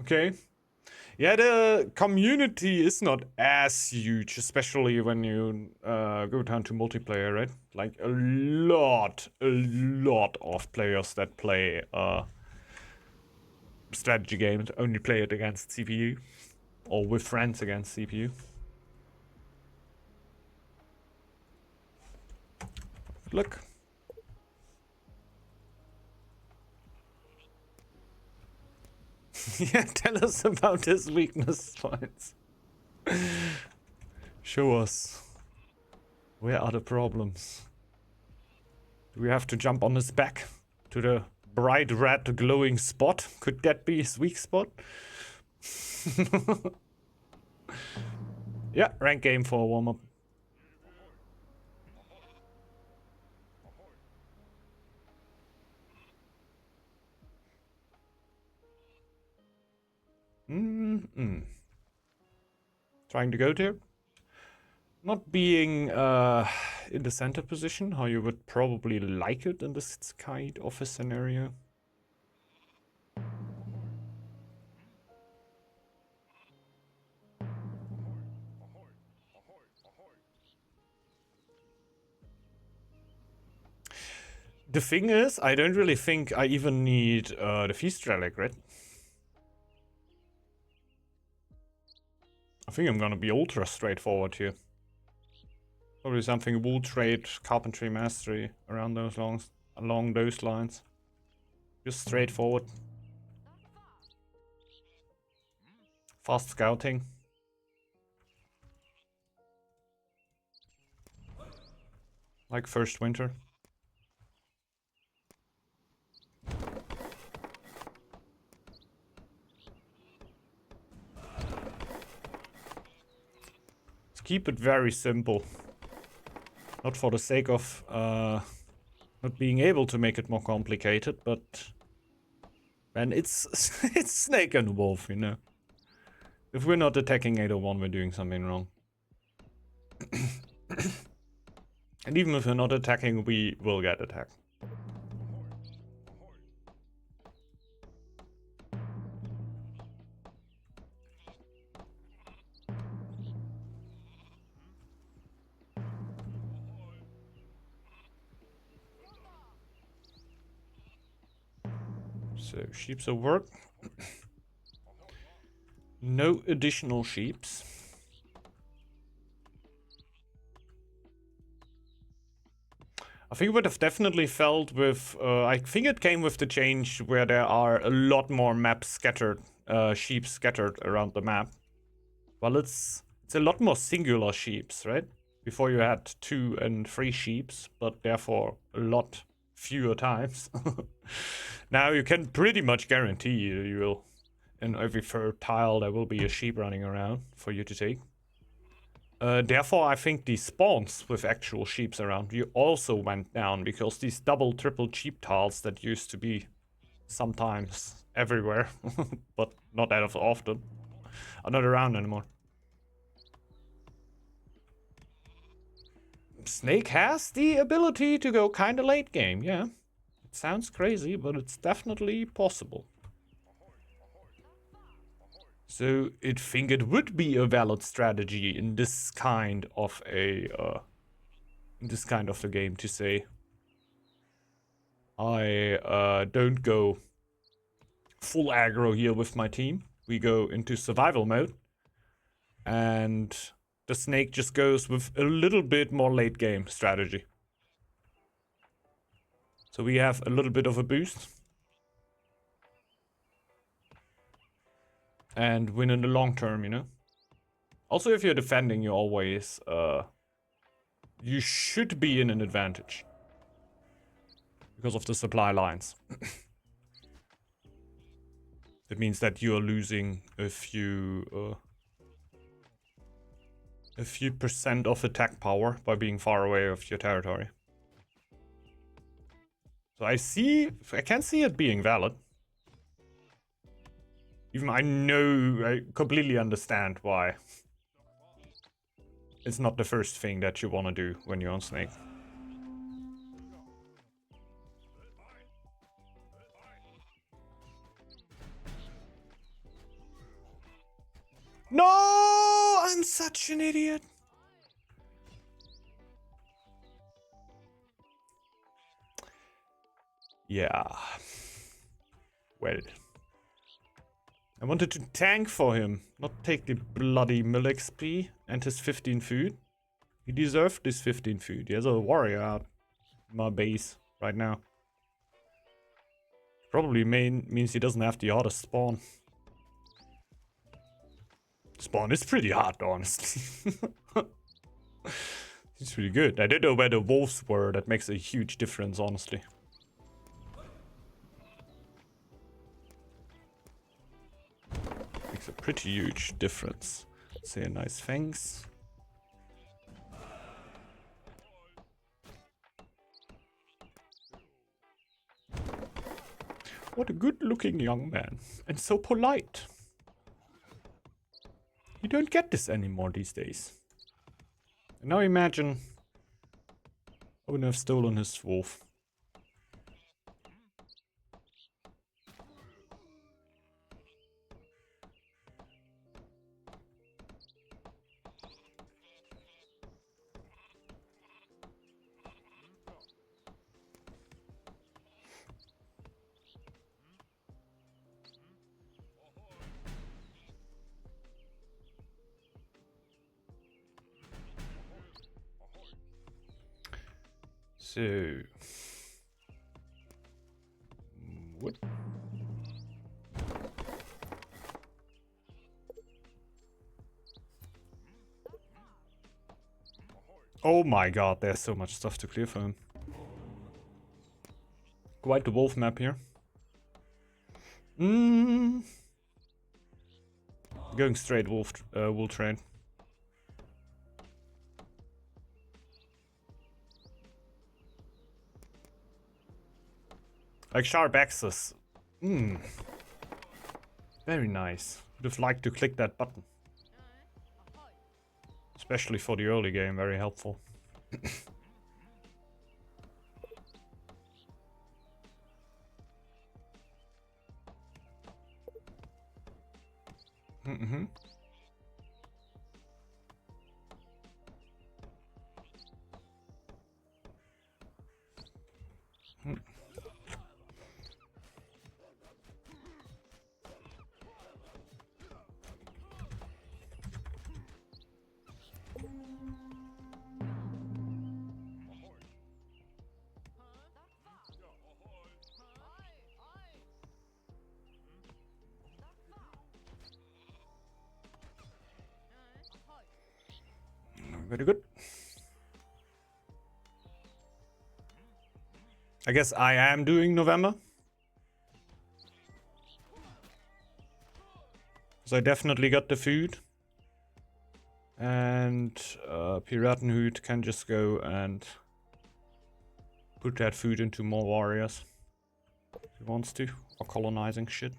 Okay. Yeah, the community is not as huge, especially when you go down to multiplayer, right? Like a lot of players that play strategy games only play it against CPU or with friends against CPU. Look. Yeah, tell us about his weakness points. Show us. Where are the problems? Do we have to jump on his back to the bright red glowing spot? Could that be his weak spot? Yeah, rank game for a warm-up. Trying to go there. Not being in the center position, how you would probably like it in this kind of a scenario. The thing is, I don't really think I even need the feast relic, right? I think I'm gonna be ultra straightforward here. Probably something wool trade, carpentry mastery around those along those lines. Just straightforward. Fast scouting. Like first winter. Let's keep it very simple. Not for the sake of not being able to make it more complicated, but man, it's it's Snake and Wolf, you know. If we're not attacking 801, we're doing something wrong. And even if we're not attacking, we will get attacked. So, sheeps of work. No additional sheeps. I think it would have definitely felt with, I think it came with the change where there are a lot more maps scattered, sheep scattered around the map. Well, it's a lot more singular sheeps, right? Before you had 2 and 3 sheeps, but therefore a lot fewer times. Now you can pretty much guarantee you will, in every third tile there will be a sheep running around for you to take. Therefore, I think the spawns with actual sheeps around you also went down, because these double, triple sheep tiles that used to be sometimes everywhere, but not that often, are not around anymore. Snake has the ability to go kinda late game, yeah. It sounds crazy, but it's definitely possible. So I think it would be a valid strategy in this kind of a the game to say, I don't go full aggro here with my team. We go into survival mode, and the snake just goes with a little bit more late game strategy. So we have a little bit of a boost. And win in the long term, you know? Also, if you're defending, you always, you should be in an advantage. Because of the supply lines. It means that you are losing a few percent of attack power by being far away of your territory. So I can see it being valid. Even I completely understand why it's not the first thing that you want to do when you're on Snake. No! I'm such an idiot. Yeah. Well. I wanted to tank for him, not take the bloody mill XP and his 15 food. He deserved this 15 food. He has a warrior out in my base right now. Probably means he doesn't have the hardest spawn. Spawn is pretty hard, honestly. It's pretty good. I don't know where the wolves were. That makes a huge difference, honestly. Makes a pretty huge difference. Say a nice thanks. What a good-looking young man. And so polite. You don't get this anymore these days. And now imagine I wouldn't have stolen his wolf. So... what? Oh my god, there's so much stuff to clear for him. Quite the wolf map here. Going straight wolf train. Like sharp access. Very nice. Would have liked to click that button. Especially for the early game, very helpful. Very good. I guess I am doing November. Because I definitely got the food. And Piratenhood can just go and put that food into more warriors. If he wants to. Or colonizing shit.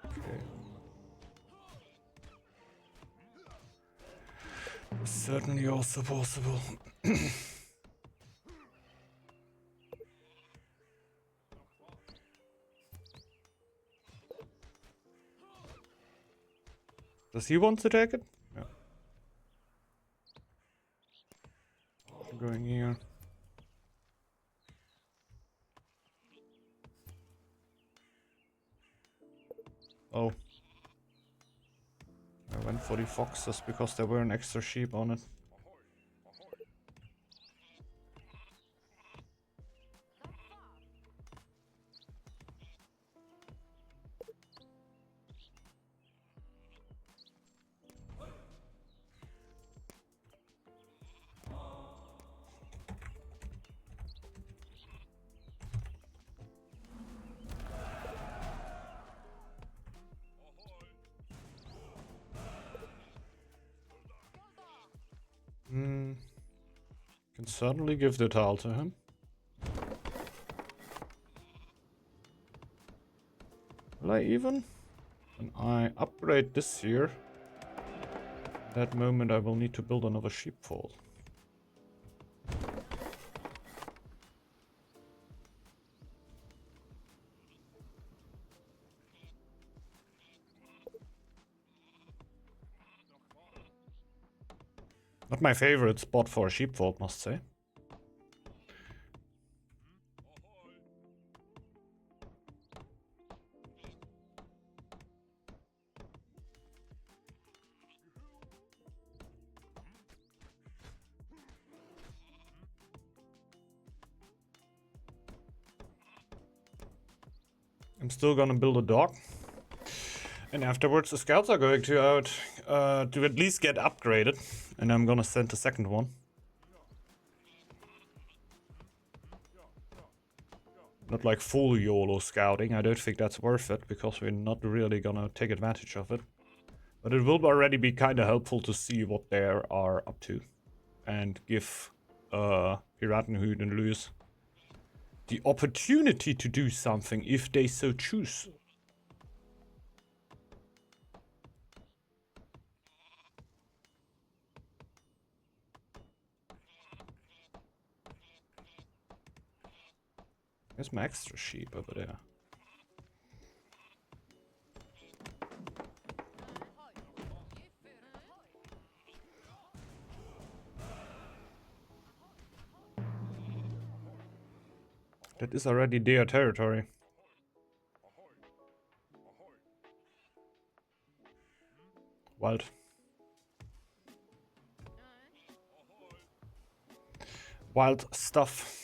Okay. Certainly also possible. Does he want to take it? Yeah. I'm going here. Oh. I went for the foxes because there were an extra sheep on it. Can certainly give the tile to him. Will I even? When I upgrade this here, at that moment I will need to build another sheepfold. Not my favorite spot for a sheepfold, must say. I'm still gonna build a dog. And afterwards the scouts are going to out to at least get upgraded. And I'm gonna send the second one. Not like full YOLO scouting, I don't think that's worth it, because we're not really gonna take advantage of it. But it will already be kinda helpful to see what they are up to. And give Piratenhood and Lewis the opportunity to do something if they so choose. There's my extra sheep over there. That is already their territory. Wild. Wild stuff.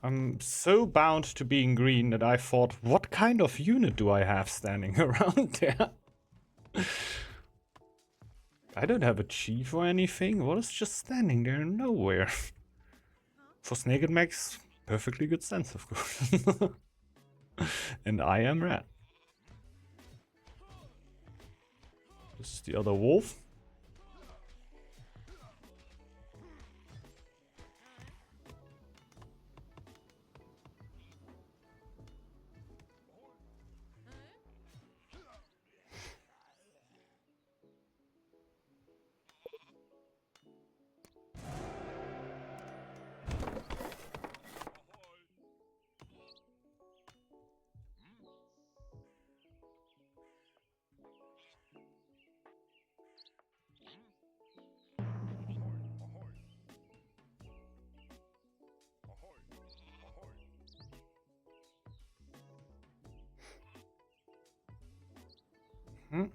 I'm so bound to being green that I thought, what kind of unit do I have standing around there? I don't have a chief or anything. What is just standing there nowhere? For Snake it makes perfectly good sense, of course. And I am red. This is the other wolf. Hmm.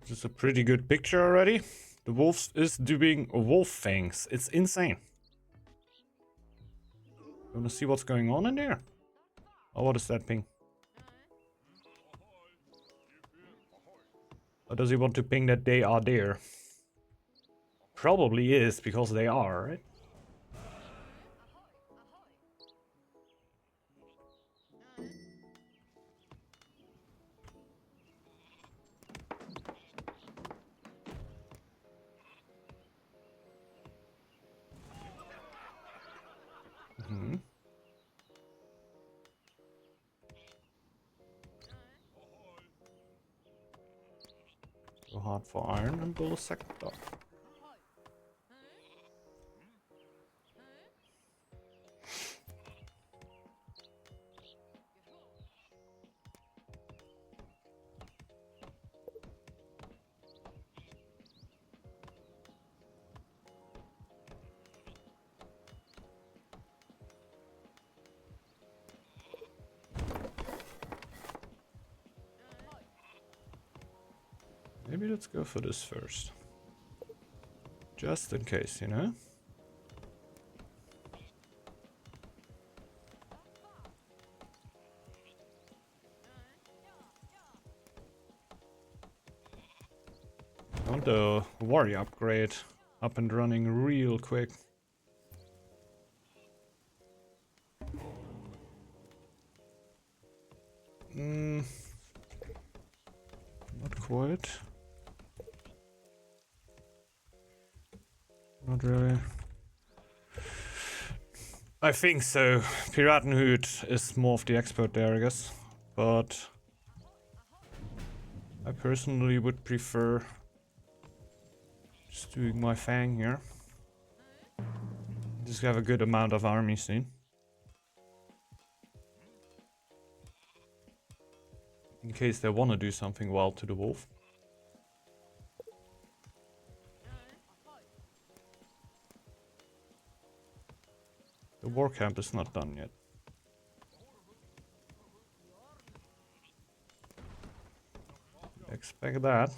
This is a pretty good picture already. The wolf is doing wolf fangs. It's insane. Wanna see what's going on in there? Oh, what is that ping? Or does he want to ping that they are there? Probably is, because they are, right? Mm-hmm. Go hard for iron and build a second dog. Maybe let's go for this first. Just in case, you know? I want the warrior upgrade up and running real quick. Not quite. Not really. I think so. Piratenhood is more of the expert there, I guess. But I personally would prefer just doing my fang here. Just have a good amount of army soon. In case they want to do something wild to the wolf. The war camp is not done yet. Expect that.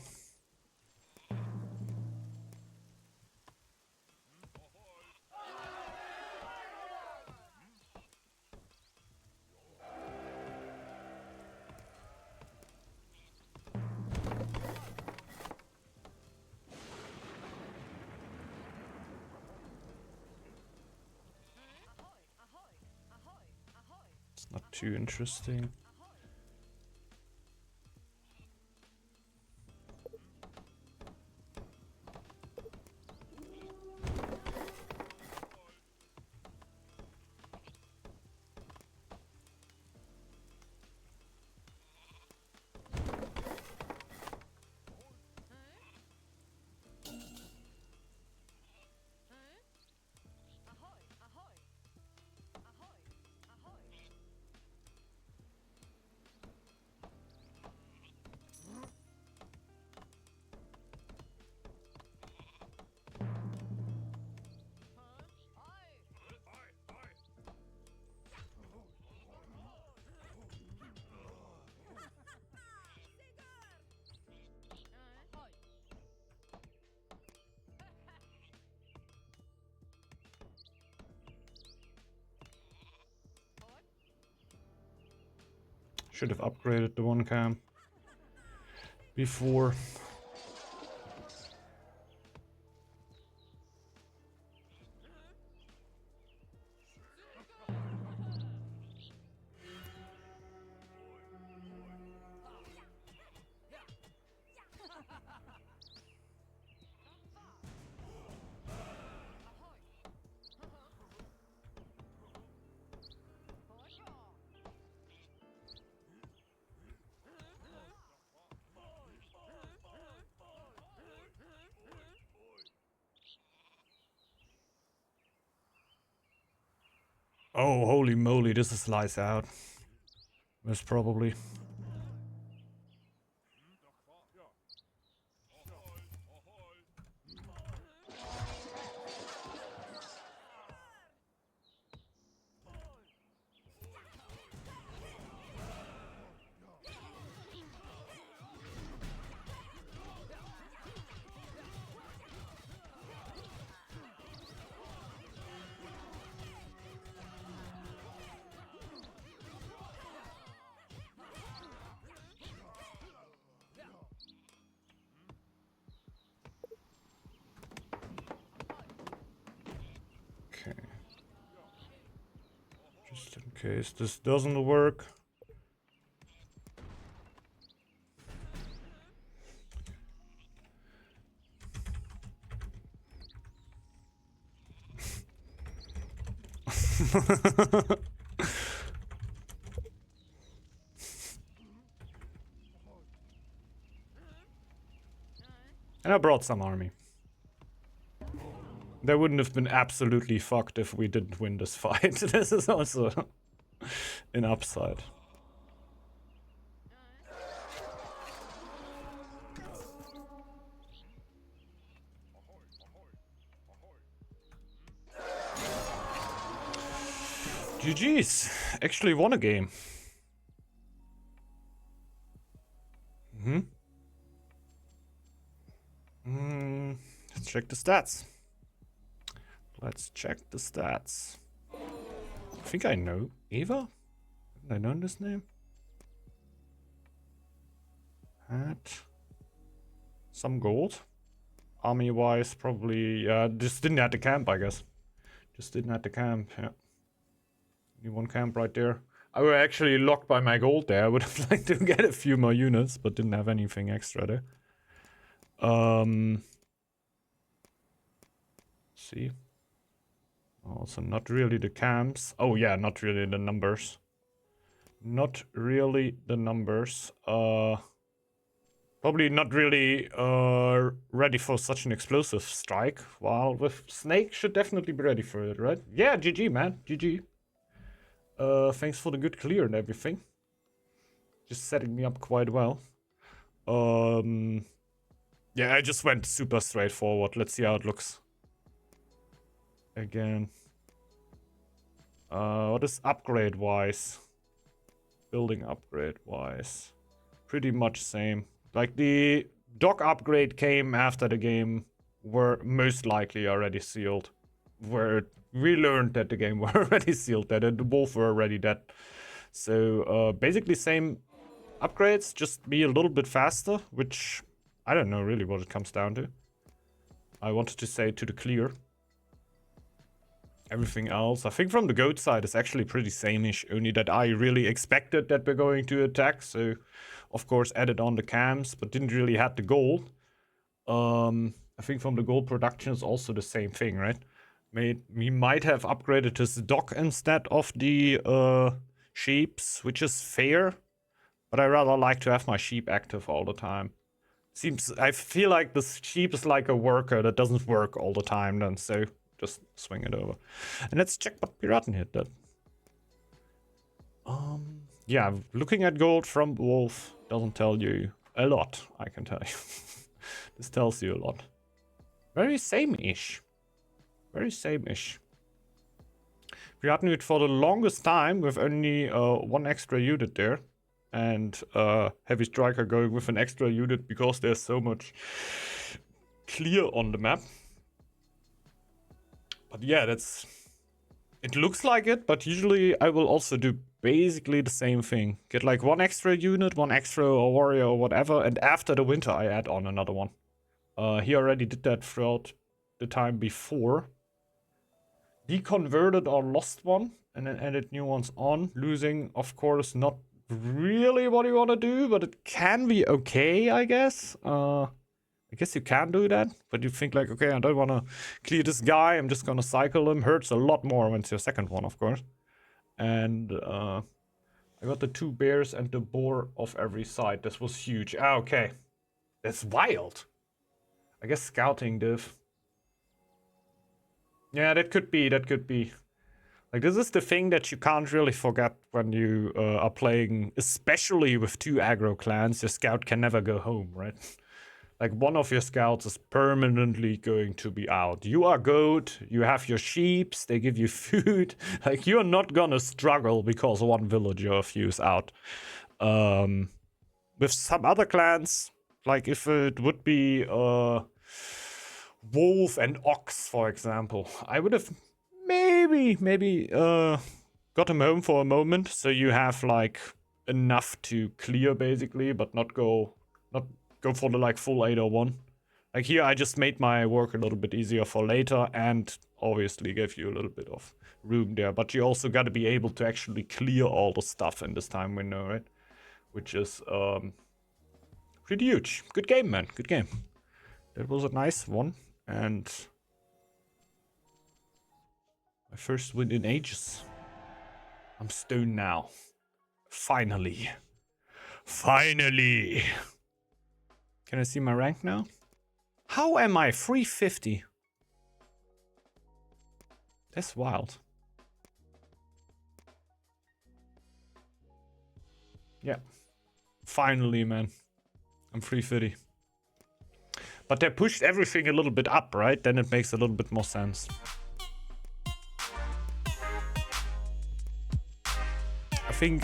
It's not too interesting. Should have upgraded the one cam before. Oh, holy moly, this is lights out. Most probably. Okay. Just in case this doesn't work. And I brought some army. That wouldn't have been absolutely fucked if we didn't win this fight. This is also an upside. GG's. Actually won a game. Let's check the stats. Let's check the stats. I think I know Eva. Haven't I known this name? Had some gold. Army-wise, probably. Just didn't have the camp, I guess. Just didn't have the camp. Yeah. Only one camp right there. I were actually locked by my gold there. I would have liked to get a few more units, but didn't have anything extra there. See. Also, not really the camps. Oh yeah, not really the numbers. Not really the numbers. Probably not really ready for such an explosive strike. While with Snake should definitely be ready for it, right? Yeah, GG man, GG. Thanks for the good clear and everything. just setting me up quite well. Yeah, I just went super straightforward. Let's see how it looks. Again. What is upgrade-wise? Building upgrade-wise. Pretty much same. Like, the dock upgrade came after the game were most likely already sealed. Where we learned that the game were already sealed, that the wolf were already dead. So, basically same upgrades, just be a little bit faster, which I don't know really what it comes down to. I wanted to say to the clear. Everything else, I think from the goat side is actually pretty same-ish, only that I really expected that we're going to attack, so of course added on the cams, but didn't really have the gold. I think from the gold production is also the same thing, right? We might have upgraded this dock instead of the sheeps, which is fair, but I rather like to have my sheep active all the time. I feel like the sheep is like a worker that doesn't work all the time then, so just swing it over. And let's check what Piraten hit did. Yeah, looking at gold from Wolf doesn't tell you a lot, I can tell you. This tells you a lot. Very same-ish. Very same-ish. Piraten hit for the longest time with only one extra unit there. And Heavy Striker going with an extra unit because there's so much clear on the map. But yeah, it looks like it, but usually I will also do basically the same thing. Get like one extra unit, one extra warrior or whatever, and after the winter I add on another one. He already did that throughout the time before. Deconverted or lost one, and then added new ones on. Losing, of course, not really what you want to do, but it can be okay, I guess. I guess you can do that, but you think like, okay, I don't want to clear this guy, I'm just gonna cycle him. Hurts a lot more when it's your second one, of course. And I got the 2 bears and the boar off every side. This was huge. Ah, okay. That's wild. I guess scouting div. Yeah, that could be. Like, this is the thing that you can't really forget when you are playing, especially with 2 aggro clans. Your scout can never go home, right? Like, one of your scouts is permanently going to be out. You are goat, you have your sheeps, they give you food. Like, you're not gonna struggle because one villager of you is out. With some other clans, like if it would be wolf and ox, for example, I would have maybe got him home for a moment, so you have like enough to clear basically, but not go for the like full 801. Like here I just made my work a little bit easier for later and obviously gave you a little bit of room there, but you also got to be able to actually clear all the stuff in this time window, right? Which is pretty huge. Good game, man. Good game. That was a nice one, and my first win in ages. I'm stoned now. Finally. Can I see my rank now? How am I 350? That's wild. Yeah. Finally, man. I'm 350. But they pushed everything a little bit up, right? Then it makes a little bit more sense. I think